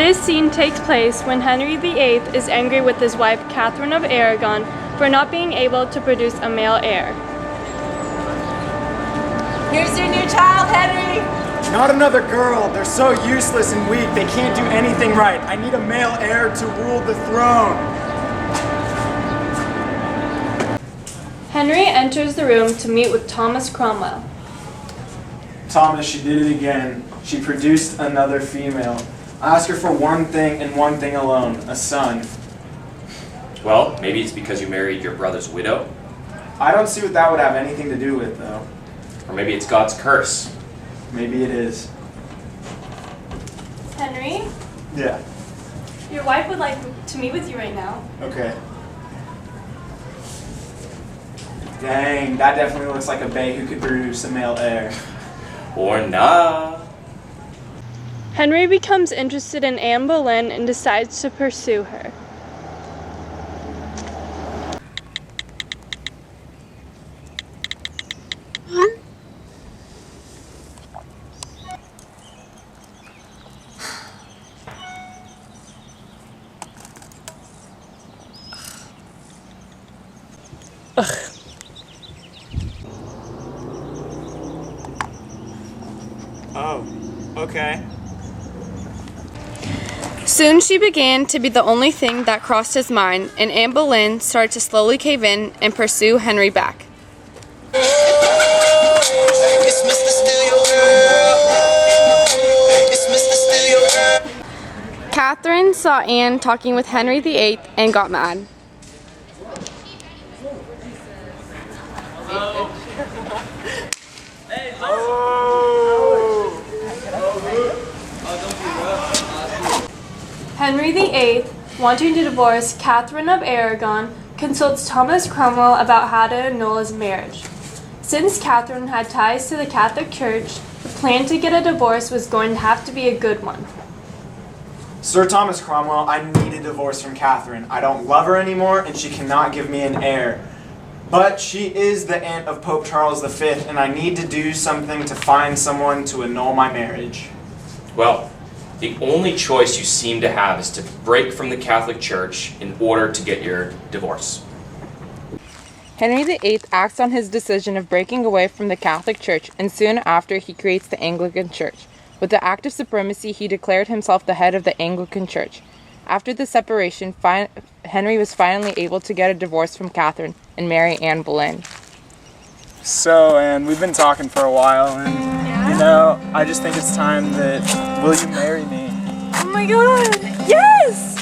This scene takes place when Henry VIII is angry with his wife Catherine of Aragon for not being able to produce a male heir. Here's your new child, Henry! Not another girl. They're so useless and weak. They can't do anything right. I need a male heir to rule the throne. Henry enters the room to meet with Thomas Cromwell. Thomas, she did it again. She produced another female. I asked her for one thing and one thing alone, a son. Well, maybe it's because you married your brother's widow. I don't see what that would have anything to do with, though. Or maybe it's God's curse. Maybe it is. Henry, Yeah. your wife would like to meet with you right now. Okay. Dang, that definitely looks like a bae who could produce a male heir. Or nah. Henry becomes interested in Anne Boleyn and decides to pursue her. Oh, okay. Soon she began to be the only thing that crossed his mind, and Anne Boleyn started to slowly cave in and pursue Henry back. It's Mr. Steal Your Girl. It's Mr. Steal Your Girl. Catherine saw Anne talking with Henry VIII and got mad. Henry VIII, wanting to divorce Catherine of Aragon, consults Thomas Cromwell about how to annul his marriage. Since Catherine had ties to the Catholic Church, the plan to get a divorce was going to have to be a good one. Sir Thomas Cromwell, I need a divorce from Catherine. I don't love her anymore, and she cannot give me an heir. But she is the aunt of Pope Charles V, and I need to do something to find someone to annul my marriage. Well, the only choice you seem to have is to break from the Catholic Church in order to get your divorce. Henry VIII acts on his decision of breaking away from the Catholic Church, and soon after he creates the Anglican Church. With the Act of Supremacy, he declared himself the head of the Anglican Church. After the separation, Henry was finally able to get a divorce from Catherine and marry Anne Boleyn. So, and we've been talking for a while, and you know, I just think it's time that, will you marry me? Oh my god! Yes!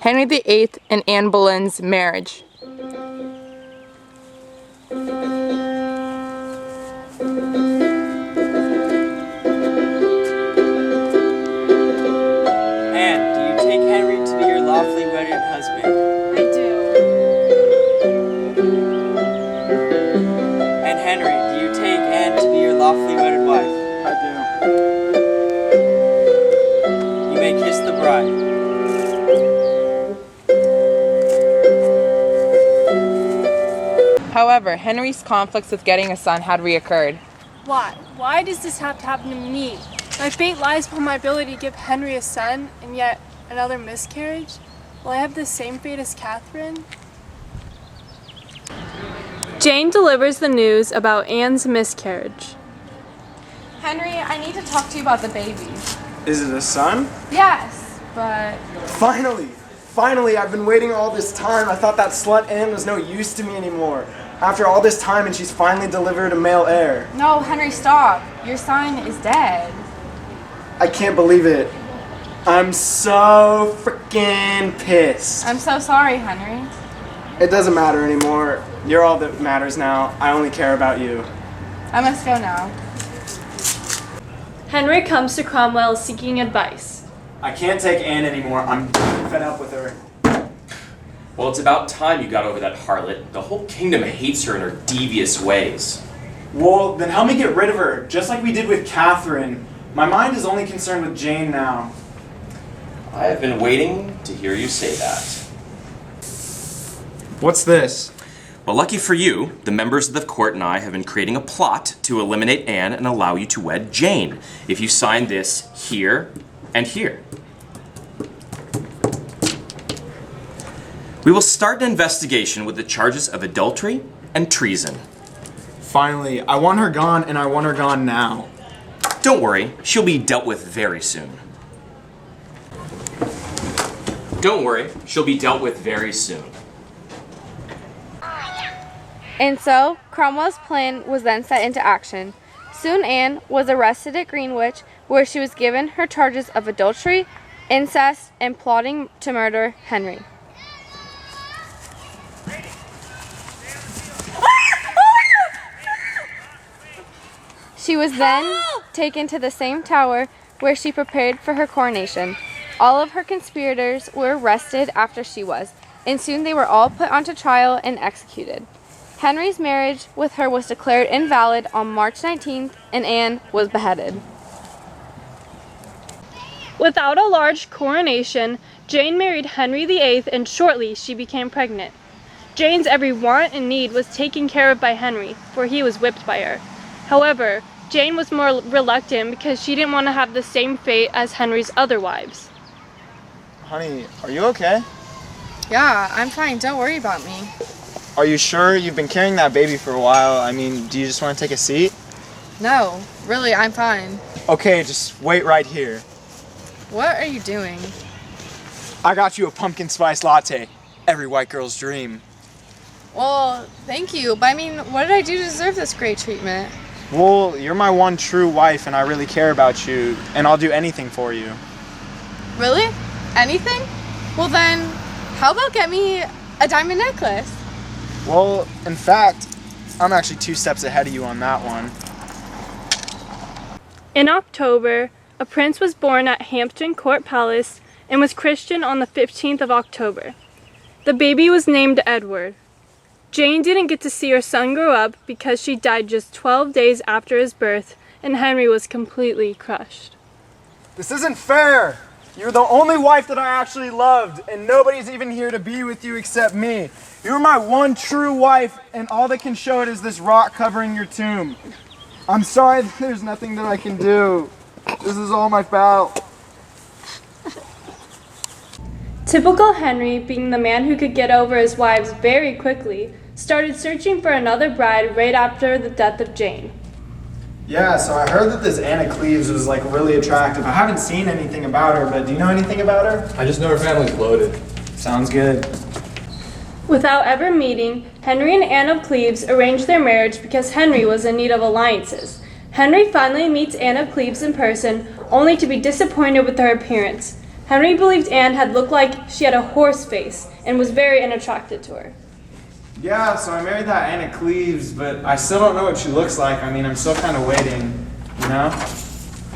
Henry VIII and Anne Boleyn's marriage. Anne, do you take Henry to be your lawfully wedded husband? I do. And Henry, do you take Anne to be your lawfully wedded wife? I do. You may kiss the bride. However, Henry's conflicts with getting a son had reoccurred. Why? Why does this have to happen to me? My fate lies upon my ability to give Henry a son, and yet another miscarriage? Will I have the same fate as Catherine? Jane delivers the news about Anne's miscarriage. Henry, I need to talk to you about the baby. Is it a son? Yes, but Finally! Finally, I've been waiting all this time. I thought that slut Anne was no use to me anymore. After all this time, and she's finally delivered a male heir. no, Henry, stop. Your son is dead. I can't believe it. I'm so freaking pissed. I'm so sorry, Henry. It doesn't matter anymore. You're all that matters now. I only care about you. I must go now. Henry comes to Cromwell seeking advice. I can't take Anne anymore. I'm fed up with her. Well, it's about time you got over that harlot. The whole kingdom hates her and her devious ways. Well, then help me get rid of her, just like we did with Catherine. My mind is only concerned with Jane now. I have been waiting to hear you say that. What's this? Well, lucky for you, the members of the court and I have been creating a plot to eliminate Anne and allow you to wed Jane, if you sign this here and here. We will start an investigation with the charges of adultery and treason. Finally, I want her gone, and I want her gone now. Don't worry, she'll be dealt with very soon. Don't worry, she'll be dealt with very soon. And so, Cromwell's plan was then set into action. Soon Anne was arrested at Greenwich, where she was given her charges of adultery, incest, and plotting to murder Henry. She was then taken to the same tower where she prepared for her coronation. All of her conspirators were arrested after she was, and soon they were all put onto trial and executed. Henry's marriage with her was declared invalid on March 19th, and Anne was beheaded. Without a large coronation, Jane married Henry VIII, and shortly she became pregnant. Jane's every want and need was taken care of by Henry, for he was whipped by her. However, Jane was more reluctant because she didn't want to have the same fate as Henry's other wives. Honey, are you okay? Yeah, I'm fine. Don't worry about me. Are you sure? You've been carrying that baby for a while. I mean, do you just want to take a seat? No, really, I'm fine. Okay, just wait right here. What are you doing? I got you a pumpkin spice latte. Every white girl's dream. Well, thank you, but I mean, what did I do to deserve this great treatment? Well, you're my one true wife, and I really care about you, and I'll do anything for you. Really? Anything? Well then, how about get me a diamond necklace? Well, in fact, I'm actually 2 steps ahead of you on that one. In October, a prince was born at Hampton Court Palace and was christened on the 15th of October. The baby was named Edward. Jane didn't get to see her son grow up because she died just 12 days after his birth, and Henry was completely crushed. This isn't fair! You're the only wife that I actually loved, and nobody's even here to be with you except me. You're my one true wife, and all that can show it is this rock covering your tomb. I'm sorry that there's nothing that I can do. This is all my fault. Typical Henry, being the man who could get over his wives very quickly, started searching for another bride right after the death of Jane. Yeah, so I heard that this Anna Cleves was like really attractive. I haven't seen anything about her, but do you know anything about her? I just know her family's loaded. Sounds good. Without ever meeting, Henry and Anne of Cleves arranged their marriage because Henry was in need of alliances. Henry finally meets Anne of Cleves in person, only to be disappointed with her appearance. Henry believed Anne had looked like she had a horse face and was very unattracted to her. Yeah, so I married that Anna Cleves, but I still don't know what she looks like. I mean, I'm still kind of waiting, you know?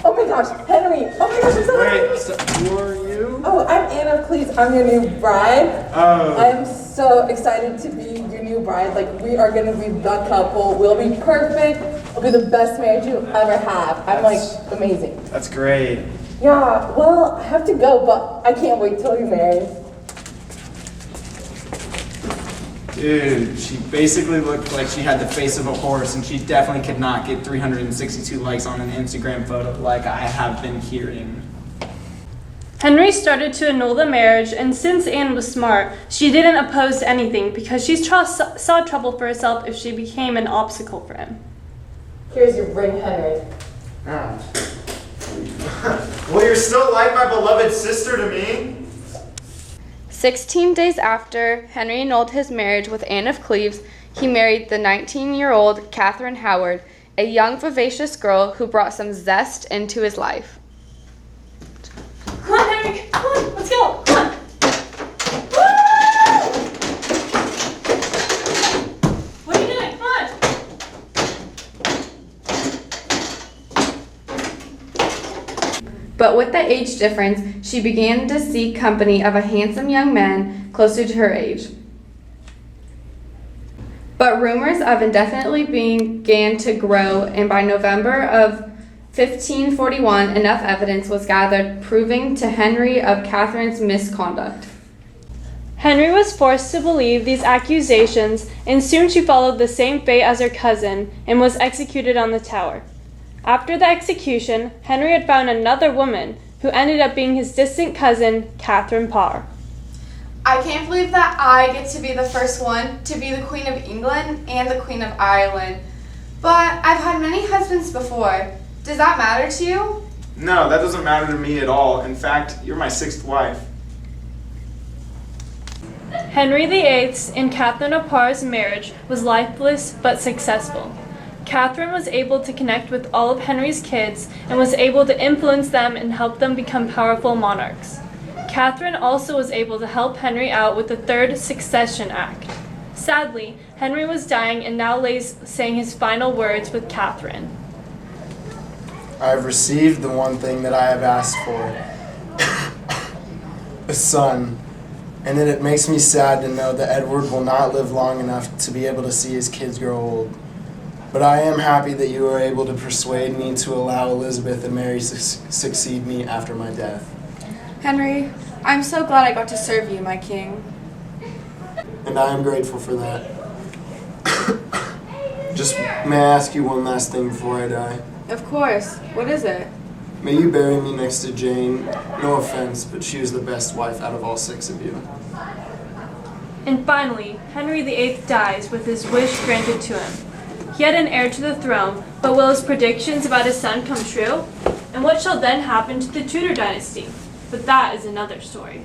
Oh my gosh, Henry! Oh my gosh, I'm so happy! Wait, so who are you? Oh, I'm Anna Cleese. I'm your new bride. Oh. I'm so excited to be your new bride. Like, we are gonna be the couple. We'll be perfect. It'll be the best marriage you'll ever have. I'm like amazing. That's great. Yeah, well, I have to go, but I can't wait till you're married. Dude, she basically looked like she had the face of a horse, and she definitely could not get 362 likes on an Instagram photo like I have been hearing. Henry started to annul the marriage, and since Anne was smart, she didn't oppose to anything because she saw trouble for herself if she became an obstacle for him. Here's your ring, Henry. Well, you're still like my beloved sister to me. 16 days after Henry annulled his marriage with Anne of Cleves, he married the 19-year-old Catherine Howard, a young, vivacious girl who brought some zest into his life. Come on, Henry! Come on, let's go! Come on! What are you doing? Come on! But with the age difference, she began to seek company of a handsome young man closer to her age. But rumors of indefinitely began to grow, and by November of 1541, enough evidence was gathered proving to Henry of Catherine's misconduct. Henry was forced to believe these accusations, and soon she followed the same fate as her cousin and was executed on the tower. After the execution, Henry had found another woman who ended up being his distant cousin, Catherine Parr. I can't believe that I get to be the first one to be the Queen of England and the Queen of Ireland. But I've had many husbands before. Does that matter to you? No, that doesn't matter to me at all. In fact, you're my 6th wife. Henry VIII's and Catherine of Parr's marriage was lifeless but successful. Catherine was able to connect with all of Henry's kids and was able to influence them and help them become powerful monarchs. Catherine also was able to help Henry out with the Third Succession Act. Sadly, Henry was dying and now lays saying his final words with Catherine. I have received the one thing that I have asked for, a son, and that it makes me sad to know that Edward will not live long enough to be able to see his kids grow old. But I am happy that you were able to persuade me to allow Elizabeth and Mary to succeed me after my death. Henry, I'm so glad I got to serve you, my king. And I am grateful for that. Just may I ask you one last thing before I die? Of course. What is it? May you bury me next to Jane. No offense, but she was the best wife out of all 6 of you. And finally, Henry VIII dies with his wish granted to him. He had an heir to the throne, but will his predictions about his son come true? And what shall then happen to the Tudor dynasty? But that is another story.